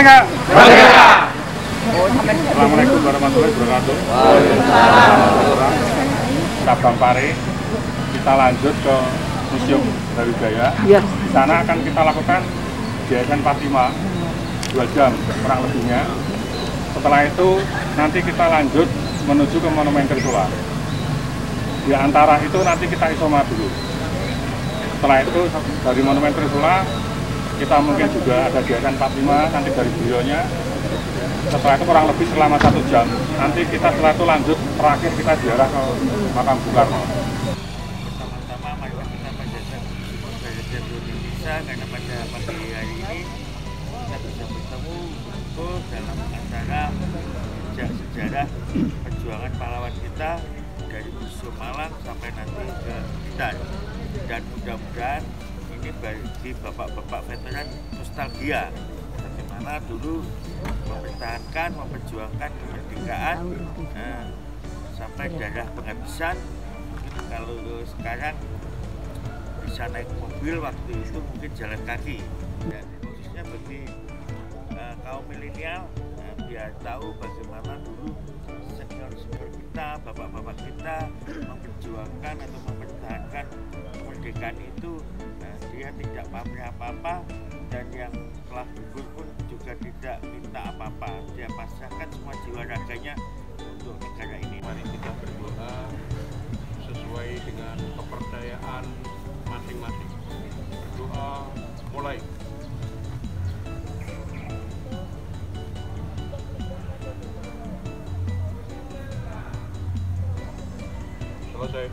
Merdeka! Merdeka! Assalamualaikum warahmatullahi wabarakatuh. Cabang Pare, kita lanjut ke Museum Brawijaya. Di sana akan kita lakukan Yayasan Fatima 2 jam kurang lebihnya. Setelah itu nanti kita lanjut menuju ke Monumen Trisula. Di antara itu nanti kita isoma dulu. Setelah itu dari Monumen Trisula kita mungkin juga ada Yayasan Fatima nanti dari beliaunya. Setelah itu kurang lebih selama 1 jam. Nanti kita setelah itu lanjut terakhir kita ziarah ke makam Bung Karno. Pertama-tama mari kita panjatkan syukur kehadiran Indonesia karena pada pagi hari ini kita bisa bertemu dalam acara sejarah perjuangan pahlawan kita dari Museum Malang sampai nanti ke Blitar. Dan mudah-mudahan ini bagi bapak-bapak veteran nostalgia bagaimana dulu mempertahankan, memperjuangkan kemerdekaan sampai darah penghabisan. Kalau sekarang bisa naik mobil, waktu itu mungkin jalan kaki. Dan khususnya bagi kaum milenial biar tahu bagaimana dulu senior-senior kita, bapak-bapak kita memperjuangkan atau mempertahankan kemerdekaan itu. Dia tidak pamrih apa-apa, dan yang telah gugur pun juga tidak minta apa-apa. Dia pasrahkan semua jiwa raganya untuk negara ini. Mari kita berdoa sesuai dengan kepercayaan masing-masing. Berdoa mulai. Selesai.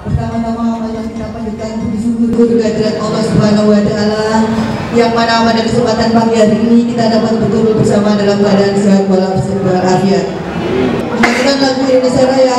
Pertama-tama marilah kita panjatkan puji syukur kehadirat Allah Subhanahu wa Ta'ala, yang mana pada kesempatan pagi hari ini kita dapat berkumpul bersama dalam keadaan sehat walafiat. menyanyikan lagu Indonesia Raya.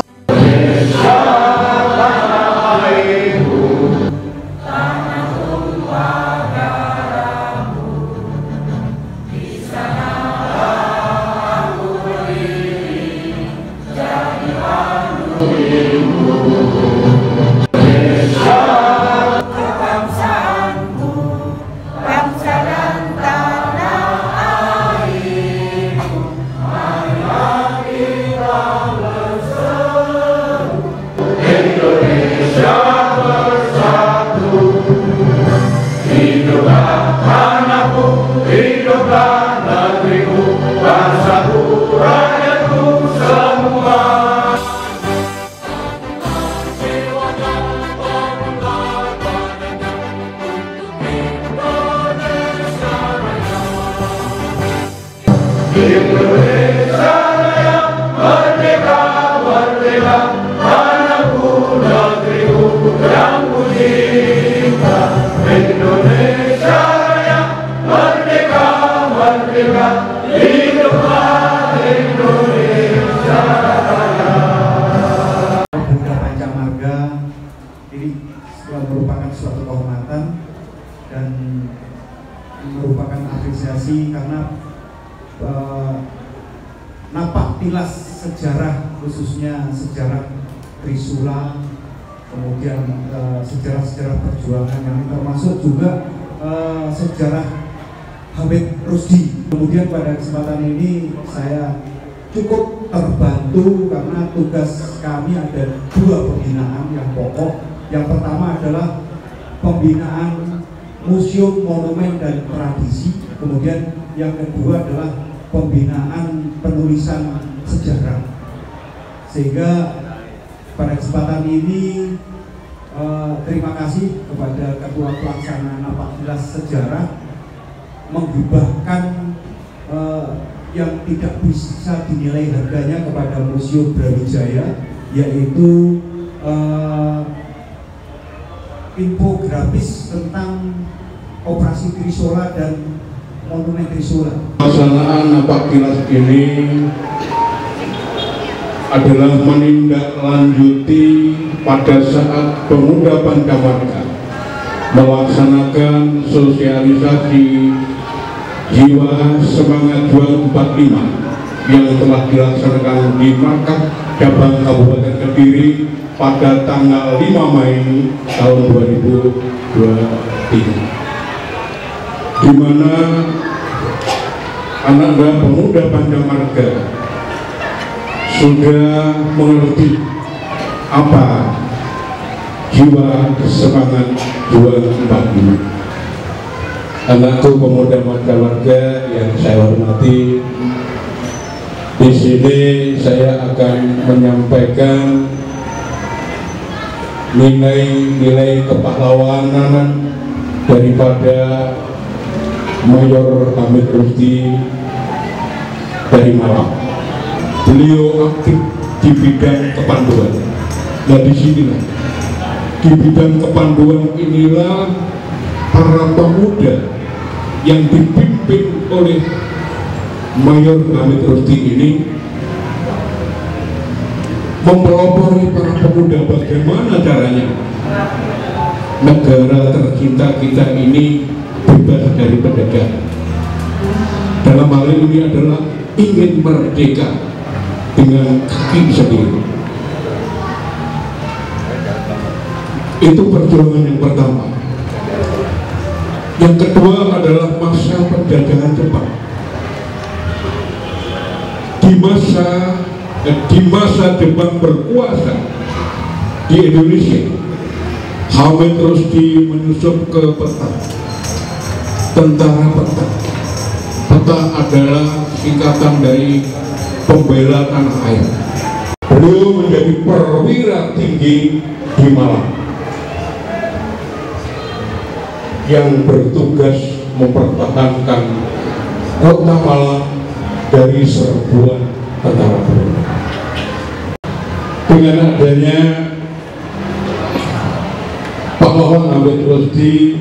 Indonesia Raya, merdeka, merdeka, tanahku, negeriku yang ku cinta. Indonesia Raya, merdeka, merdeka, hiduplah Indonesia Raya. Bunda Pancamarga ini merupakan suatu kehormatan dan merupakan apresiasi karena napak tilas sejarah, khususnya sejarah Trisula, kemudian sejarah-sejarah perjuangan yang termasuk juga sejarah Hamid Rusdi. Kemudian pada kesempatan ini saya cukup terbantu karena tugas kami ada dua pembinaan yang pokok. Yang pertama adalah pembinaan museum, monumen, dan tradisi. Kemudian yang kedua adalah pembinaan penulisan sejarah. Sehingga pada kesempatan ini terima kasih kepada Ketua Pelaksana Napak Tilas Sejarah menghibahkan yang tidak bisa dinilai harganya kepada Museum Brawijaya, yaitu infografis tentang operasi Trisula dan monumen Trisula. Pelaksanaan napak tilas ini adalah menindaklanjuti pada saat Pemuda Pancamarga melaksanakan sosialisasi jiwa semangat juang 45 yang telah dilaksanakan di Markas Cabang Kabupaten Kediri pada tanggal 5 Mei tahun 2023. Di mana anak-anak pemuda Pancamarga sudah mengerti apa jiwa semangat juang 45. Anakku pemuda Pancamarga yang saya hormati, di sini saya akan menyampaikan nilai-nilai kepahlawanan daripada Mayor Hamid Rusdi dari Malang. Beliau aktif di bidang kepanduan. Nah, di sinilah di bidang kepanduan inilah para pemuda yang dipimpin oleh Mayor Hamid Rusdi ini mempelopori para pemuda bagaimana caranya negara tercinta kita ini bebas dari penjajahan. Dalam hal ini adalah ingin merdeka dengan kaki sendiri. Itu perjuangan yang pertama. Yang kedua adalah masa penjajahan Jepang. Di masa Jepang berkuasa di Indonesia, Hamid Rusdi menyusup ke peta. Tentara Peta. Peta adalah singkatan dari pembela tanah air. Beliau menjadi perwira tinggi di Malang yang bertugas mempertahankan kota Malang dari serbuan tentara Belanda. Dengan adanya pahlawan Hamid Rusdi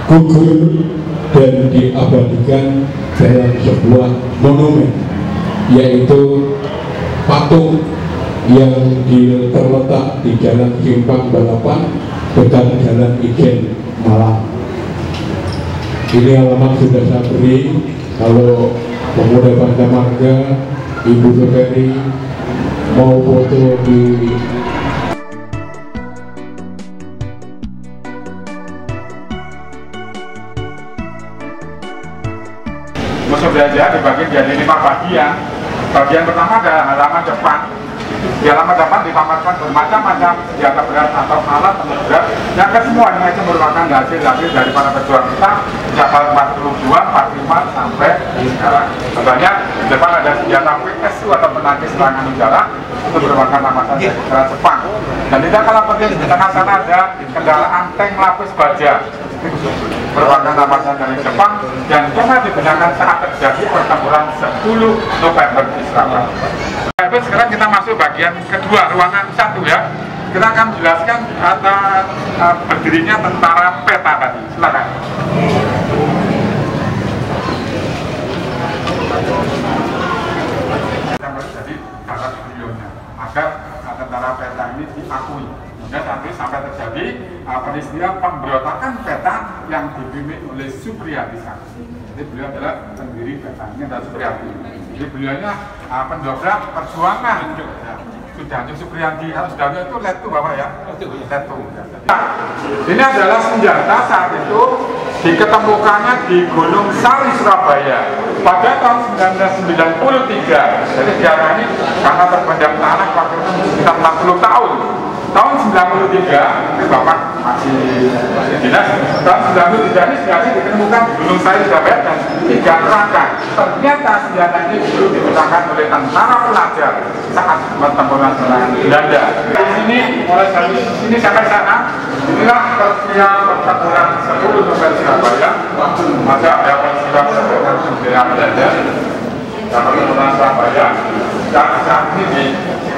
gugur dan diabadikan dalam sebuah monumen, yaitu patung yang terletak di Jalan Simpang Balapan dekat Jalan Ijen Malang. Ini alamat sudah saya beri. Kalau pemuda Banda Marga, Ibu Ferry mau foto di musuh belajar dibagi jadi 5 bagian. Bagian pertama adalah halaman depan. Di halaman depan dipamerkan bermacam-macam senjata berat atau alat berat yang kesemuanya itu merupakan hasil dari para pejuang kita sejak tahun 42, 45 sampai sekarang. Contohnya di depan ada senjata PSU atau penangkis serangan udara, itu merupakan rampasan dari negara Jepang. Dan tidak kalah penting di tengah sana ada kendaraan tank lapis baja, merupakan rampasan dari Jepang dan pernah digunakan saat terjadi pertempuran 10 November di Surabaya. Sekarang kita masuk bagian kedua, ruangan 1 ya. Kita akan menjelaskan kata berdirinya tentara peta tadi. Silakan. Yang terjadi pada videonya agar tentara peta ini diakui. Sampai terjadi peristiwa pemberontakan peta yang dipimpin oleh Supriyadi. Jadi beliau adalah pendiri peta, ini adalah Supriyadi. Jadi beliaunya pendobrak perjuangan. Sudarjo Supriyadi, kalau Sudarjo itu letu Bapak ya? Letu. Ini adalah senjata saat itu diketemukannya di Gunung Sari, Surabaya pada tahun 1993. Jadi sejarah ini karena terpendam tanah waktu itu sekitar 40 tahun. Tahun 93, ini Bapak masih dinas, tahun 93 ini senjata ditemukan di Gunung Sari, Surabaya dan 3 kerangka. Ternyata senjata ini dulu digunakan oleh tentara pelajar saat pertempuran serangan Belanda. Di sini, mulai dari sini sampai sana, inilah peristiwa pertempuran 10 November Surabaya. Maka ada peristiwa pertempuran bendera Belanda dan pertempuran Surabaya. Dan saat ini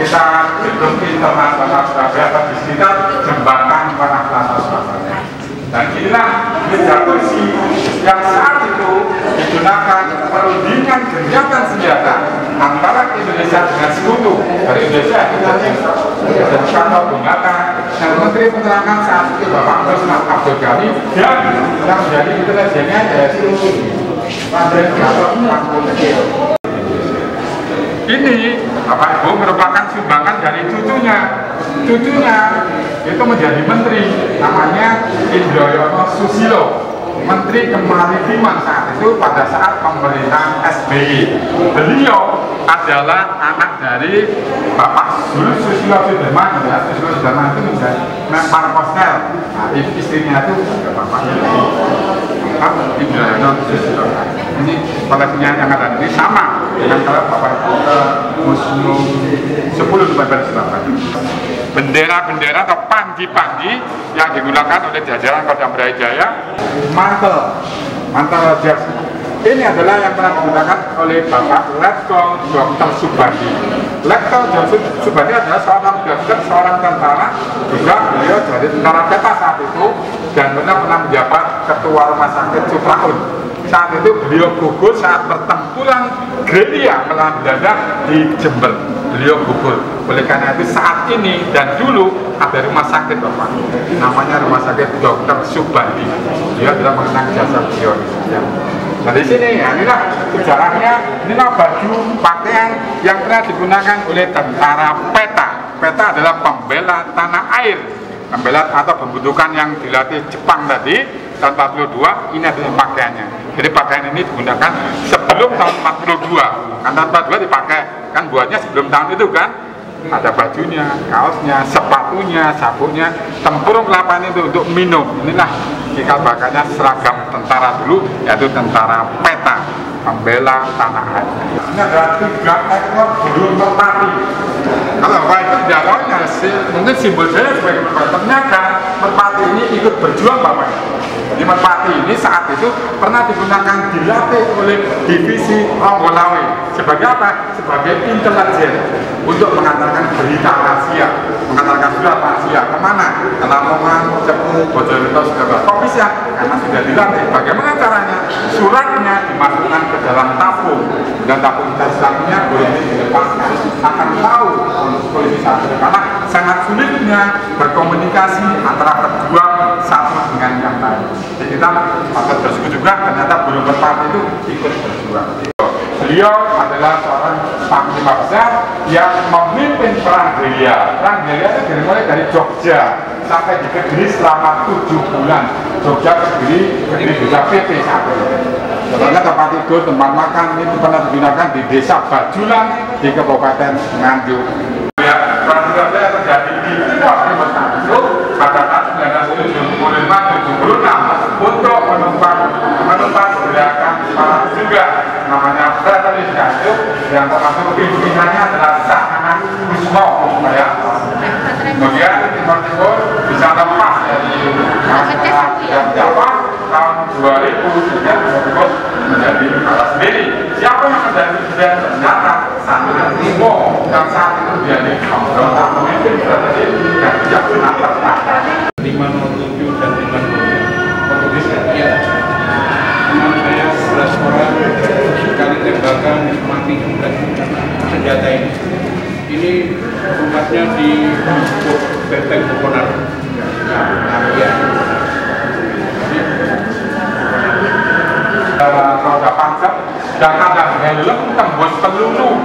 di sekitar gedung internasional Surabaya atau di sekitar jembatan Panah Plaza Surabaya. Dan inilah meja kursi yang saat itu digunakan perundingan gencatan senjata antara Indonesia dengan sekutu. Dari Indonesia itu jadi kantor Bung Hatta dan Menteri Penerangan saat itu Bapak Usman Abdul Ghani dan yang menjadi intelijennya yaitu Raden Gatot Nurmantio. Ini Bapak Ibu merupakan sumbangan dari cucunya. Cucunya itu menjadi menteri, namanya Indroyono Susilo, Menteri Kemaritiman saat itu pada saat pemerintahan SBY. Beliau adalah anak dari Bapak Susilo Sudirman. Susilo Sudirman itu menjadi Parposel. Nah, istrinya itu Bapak Indroyono Susilo. Ini koleksinya yang ada ini sama dengan kalau Bapak Ibu ke Museum 10 November Surabaya. Bendera-bendera atau panji-panji yang digunakan oleh jajaran Kodam Brawijaya, mantel jas. Ini adalah yang pernah digunakan oleh Bapak Letkol Dr. Subandi. Letkol Dr. Subandi adalah seorang dokter, seorang tentara, juga beliau dari tentara peta saat itu dan pernah menjabat ketua rumah sakit Supraun. Saat itu beliau gugur saat pertempuran gerilya melawan Belanda di Jember. Beliau gugur. Oleh karena itu saat ini dan dulu ada rumah sakit Bapak, namanya Rumah Sakit Dr. Subandi. Dia adalah mengenang jasa beliau. Ya. Nah di sini ya, inilah sejarahnya. Inilah baju pakaian yang pernah digunakan oleh tentara peta. Peta adalah pembela tanah air, pembela atau pembentukan yang dilatih Jepang tadi tahun 42. Ini adalah pakaiannya. Jadi pakaian ini digunakan sebelum tahun 42. Kan tahun 42 dipakai, kan buatnya sebelum tahun itu kan. Ada bajunya, kaosnya, sepatunya, sabuknya, tempurung kelapanya itu untuk minum. Inilah cikal bakalnya seragam tentara dulu, yaitu tentara peta, pembela tanah air. Ini ada 3 ekor burung merpati. Kalau Bapak itu tidak tahu, mungkin simbol saya sebagai merpati. Ternyata merpati ini ikut berjuang Bapak. Jadi merpati ini saat itu pernah digunakan, dilatih oleh divisi Ronggolawe. Sebagai apa? Sebagai intelijen untuk mengantarkan berita rahasia, mengantarkan surat rahasia kemana? Ke Lamongan, Cepu, Bojonegoro, segala. Tapi bisa karena sudah dilatih. Bagaimana caranya? Suratnya dimasukkan ke dalam tabung dan tabung selanjutnya boleh dilepaskan. Akan tahu polisi satu karena sangat sulitnya berkomunikasi antara kedua satu dengan yang lain. Jadi kita patut bersyukur juga ternyata Burung Merpati itu ikut berjuang. Beliau adalah seorang panglima besar yang memimpin perang gerilya. Perang gerilya itu dimulai dari Jogja sampai di Kediri selama 7 bulan. Jogja Kediri bisa PT sampai. Sebenarnya tempat tidur, tempat makan itu pernah digunakan di Desa Bajulan di Kabupaten Nganjuk. Ya, perang gerilya terjadi di Timur itu pada tahun 1975-76 untuk menumpas gerakan para juga namanya Fraternidad yang termasuk pimpinannya adalah Sahanan Kusmo ya. Kemudian Timur bisa lepas dari yang Jawa tahun 2000 sehingga Timur menjadi negara sendiri. Siapa yang menjadi presiden? Ternyata Sahanan Kusmo yang saat itu menjadi anggota pemimpin strategi dan tidak pernah tertahan. 507 dan 509 Portugis ya. Teman saya 11 orang sekali tembakan mati juga senjata ini. Ini tempatnya di Benteng Bukonar. Ya. Roda panzer dan ada helm tembus peluru.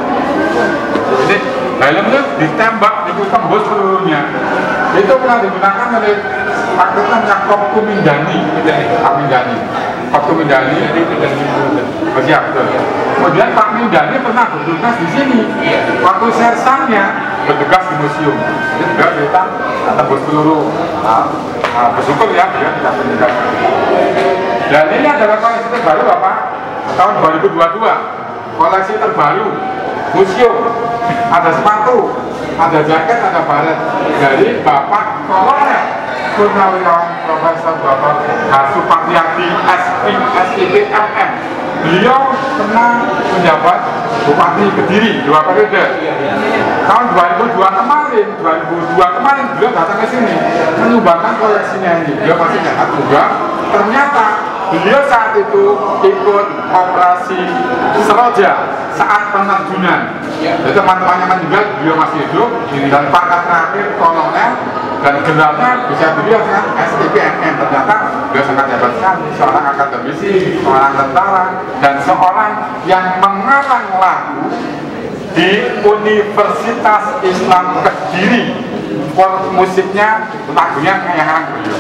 Jadi helmnya ditembak itu tembus pelurunya. Itu pernah digunakan oleh Pakaian Yakob Kumindani. Pak Kumindani siap, betul. Kemudian Pak Kumindani pernah bertugas di sini. Waktu sersannya bertugas di museum. Jadi juga kita tembus peluru. Bersyukur ya, dia tidak meninggal. Dan ini adalah koleksi terbaru Bapak tahun 2022. Koleksi terbaru museum. Ada sepatu, ada jaket, ada baret dari Bapak Kolonel Purnawirawan Profesor Bapak Supartiadi SIPMM. Beliau pernah menjabat Bupati Kediri 2 periode. Tahun 2002 kemarin beliau datang ke sini menyumbangkan koleksinya ini. Beliau masih sehat juga. Ternyata beliau saat itu ikut operasi Seroja saat penerjunan. Jadi teman-temannya meninggal, beliau masih hidup dan pangkat terakhir kolonel dan generalnya bisa beliau dengan SIPMM. Ternyata beliau sangat hebat sekali, seorang akademisi, seorang tentara dan seorang yang mengarang lagu di Universitas Islam Kediri. Musiknya, lagunya yang ngarang beliau.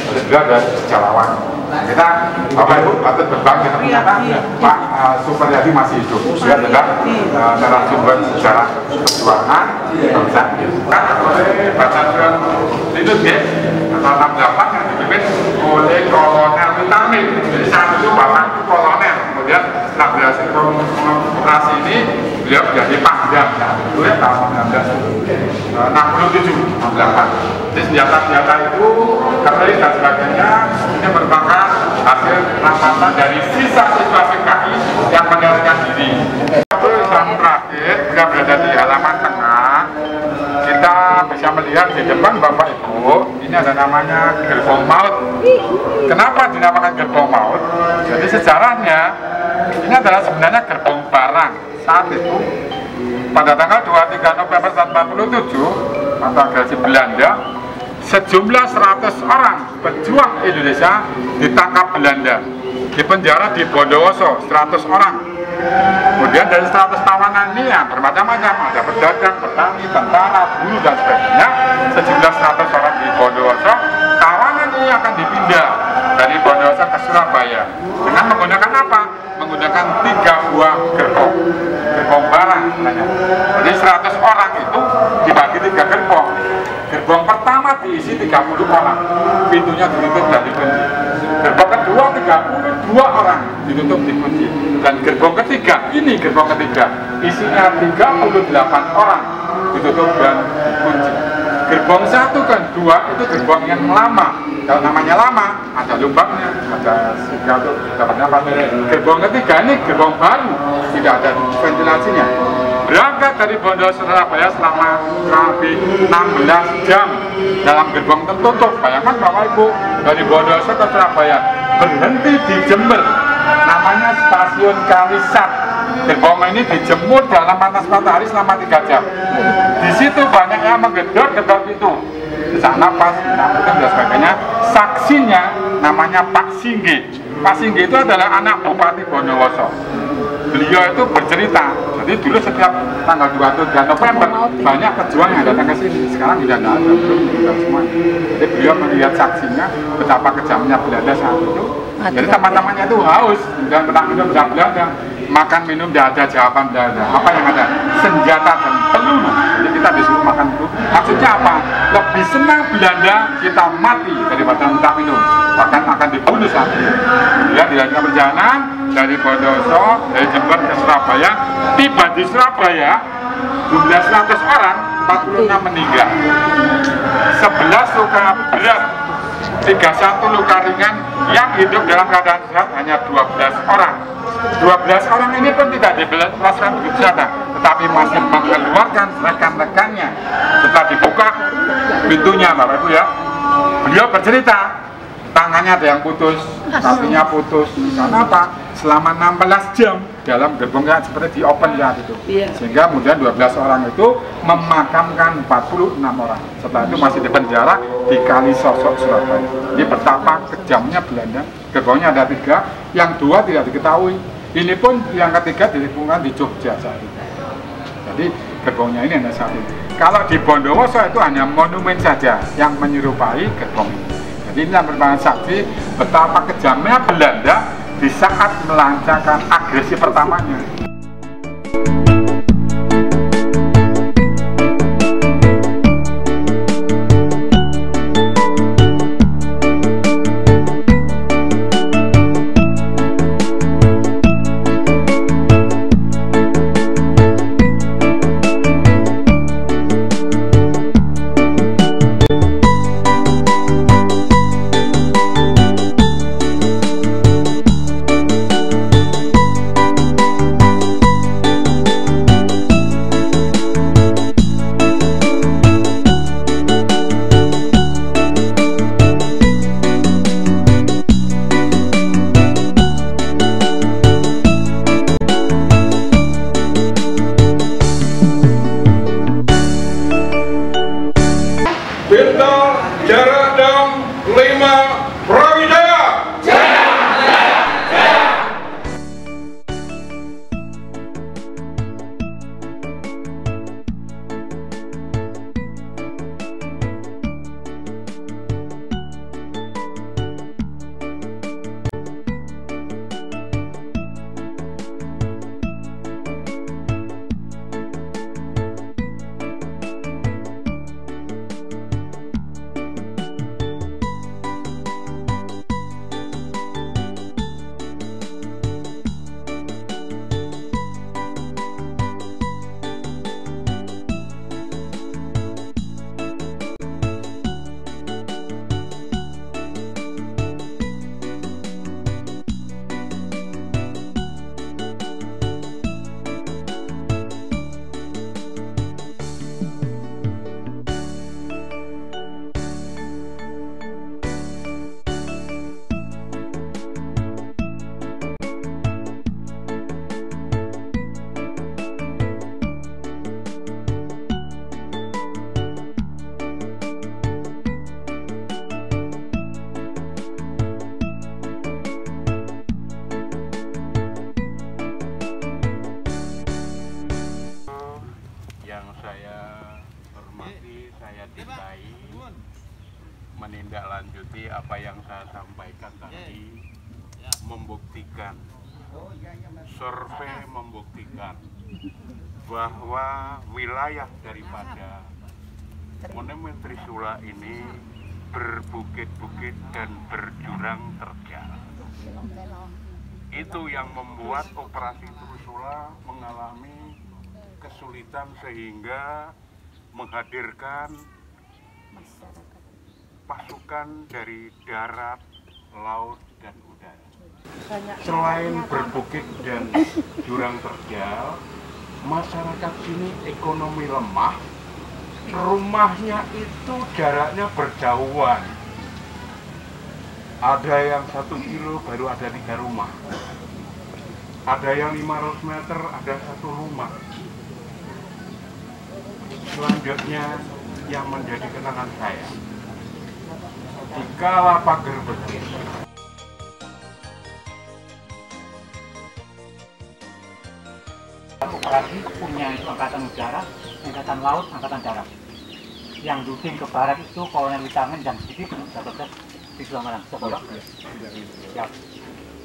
Jadi beliau adalah sejarawan. Kita Bapak Ibu patut berbangga ternyata Pak Supartiadi masih hidup. Dia adalah narasumber sejarah perjuangan bangsa kan oleh Batalion Linut ya atau 68 yang dipimpin oleh Kolonel Utamil. Jadi saat itu Bapak itu kolonel. Kemudian setelah berhasil operasi ini beliau menjadi Pangdam. Itu ya tahun 1967 68. Jadi senjata-senjata itu keris dan sebagainya ini merupakan hasil rampasan dari sisa siswa PKI yang menyerahkan diri. Yang terakhir kita berada di halaman tengah, kita bisa melihat di depan Bapak Ibu ini ada namanya gerbong maut. Kenapa dinamakan gerbong maut? Jadi sejarahnya ini adalah sebenarnya gerbong barang. Saat itu pada tanggal 23 November 1947 atau agresi Belanda, sejumlah 100 orang pejuang Indonesia ditangkap Belanda, dipenjara di Bondowoso 100 orang. Kemudian dari 100 tawanan ini yang bermacam-macam, ada pedagang, petani, tentara, buruh dan sebagainya. Sejumlah 100 orang di Bondowoso, tawanan ini akan dipindah dari Bondowoso ke Surabaya dengan menggunakan apa? Menggunakan 3 buah gerbong barang. Jadi 100 orang itu dibagi 3 gerbong. Gerbong pertama diisi 30 orang, pintunya ditutup dan dikunci. Gerbong kedua 32 orang, ditutup dikunci. Dan gerbong ketiga, ini gerbong ketiga, isinya 38 orang, ditutup dan dikunci. Gerbong 1 dan 2 itu gerbong yang lama. Kalau namanya lama, ada lubangnya, ada sigal dapat apa. Gerbong ketiga ini gerbong baru, tidak ada ventilasinya. berangkat dari Bondowoso Surabaya selama kurang lebih 16 jam dalam gerbong tertutup. Bayangkan Bapak Ibu, dari Bondowoso ke Surabaya berhenti di Jember, namanya stasiun Kalisat. Gerbong ini dijemur dalam panas matahari selama 3 jam. Di situ banyak yang menggedor-gedor itu, sesak napas, dan sebagainya. Saksinya namanya Pak Singgi. Pak Singgi itu adalah anak Bupati Bondowoso. Beliau itu bercerita, jadi dulu setiap tanggal 23 November banyak pejuang yang datang ke sini. Sekarang sudah tidak ada, belum semua. Jadi beliau melihat saksinya betapa kejamnya Belanda saat itu. Jadi teman-temannya itu haus dan pernah minum tidak Belanda, makan minum tidak ada jawaban Belanda. Apa yang ada? Senjata dan peluru. Jadi kita disuruh makan itu. Maksudnya apa? Lebih senang Belanda kita mati daripada minta minum. Bahkan akan dibunuh saat ini. Dia dilanjutkan perjalanan dari Bondowoso, dari Jember ke Surabaya. Tiba di Surabaya, jumlah 100 orang, 46 meninggal, 11 luka berat, 31 luka ringan. Yang hidup dalam keadaan sehat hanya 12 orang. 12 orang ini pun tidak dilepaskan begitu saja, tetapi masih mengeluarkan rekan-rekannya. Setelah dibuka pintunya, Bapak Ibu ya, beliau bercerita, tangannya ada yang putus, kakinya putus. Karena apa? Selama 16 jam dalam gerbongnya seperti di open saat itu. Sehingga kemudian 12 orang itu memakamkan 46 orang. Setelah itu masih di penjara di Kalisosok, Surabaya. Ini betapa kejamnya Belanda. Gerbongnya ada 3, yang 2 tidak diketahui. Ini pun yang ketiga ditemukan di Jogja saat itu. Jadi gerbongnya ini hanya 1. Kalau di Bondowoso itu hanya monumen saja yang menyerupai gerbong ini. Jadi ini yang merupakan saksi betapa kejamnya Belanda di saat melancarkan agresi pertamanya. Menindaklanjuti apa yang saya sampaikan tadi, membuktikan, survei membuktikan bahwa wilayah daripada monumen Trisula ini berbukit-bukit dan berjurang terjal. Itu yang membuat operasi Trisula mengalami kesulitan sehingga menghadirkan pasukan dari darat, laut, dan udara. Selain berbukit dan jurang terjal, masyarakat sini ekonomi lemah, rumahnya itu jaraknya berjauhan. Ada yang 1 kilo baru ada 3 rumah. Ada yang 500 meter ada 1 rumah. Selanjutnya yang menjadi kenangan saya, dikala pagar betis, operasi punya itu angkatan udara, angkatan laut, angkatan darat. Yang duding ke barat itu Kolonel Witangen dan sedikit dapat di Suamaran. Coba. Siap.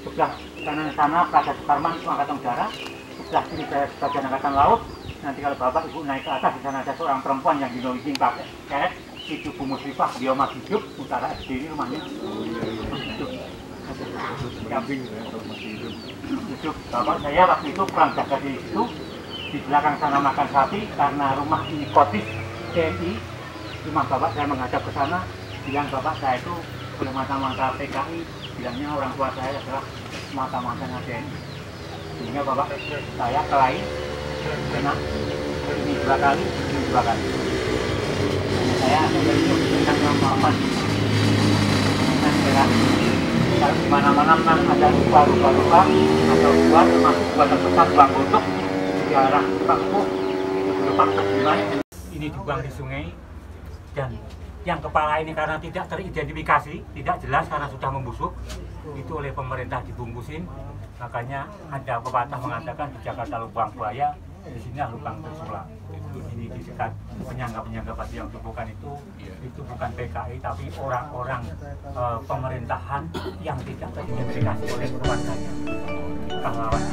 Sebelah kanan sana Praja Sukarman itu angkatan udara, sebelah kiri saya sebagian angkatan laut. Nanti kalau bapak ibu naik ke atas, di sana ada seorang perempuan yang dinoising pakai karet, itu Bu Musrifah, dia masih hidup, utara SD ini rumahnya. Hidup. Bapak saya waktu itu kurang jaga di situ, di belakang sana makan sapi karena rumah ini kotis TNI. Cuma bapak saya menghadap ke sana, bilang bapak saya itu bermata-mata PKI, bilangnya orang tua saya adalah mata-matanya TNI. Sehingga bapak saya kelahi kena ini 2 kali, ini 2 kali. Saya dari itu tentang apa-apa kalau di mana-mana ada luka-luka atau buat termasuk buat terbesar buang untuk di arah Pakku ini dibuang di sungai, dan yang kepala ini karena tidak teridentifikasi, tidak jelas karena sudah membusuk, itu oleh pemerintah dibungkusin. Makanya ada pepatah mengatakan di Jakarta lubang buaya, di sini lubang Trisula. Ini di dekat penyangga-penyangga batu yang tumpukan itu bukan PKI tapi orang-orang pemerintahan yang tidak teridentifikasi oleh keluarganya. Pahlawan.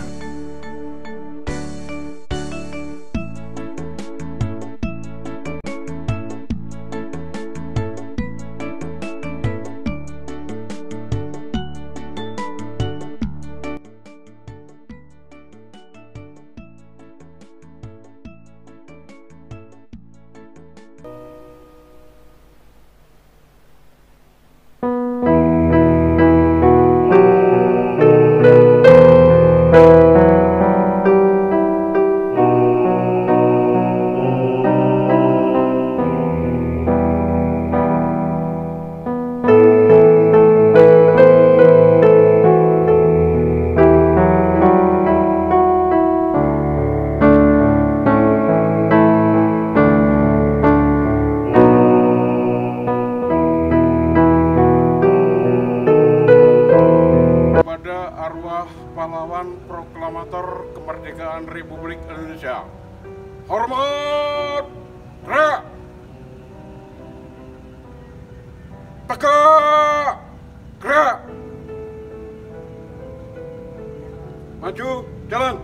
Pahlawan Proklamator Kemerdekaan Republik Indonesia. Hormat! Gerak! Tegak! Gerak! Maju, jalan!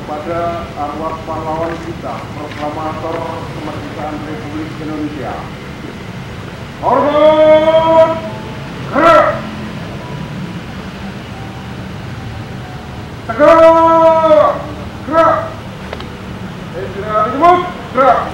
Kepada arwah pahlawan kita, proklamator kemerdekaan Republik Indonesia. Hormat! Gerak! Tegak! Gerak! Istirahat, gerak!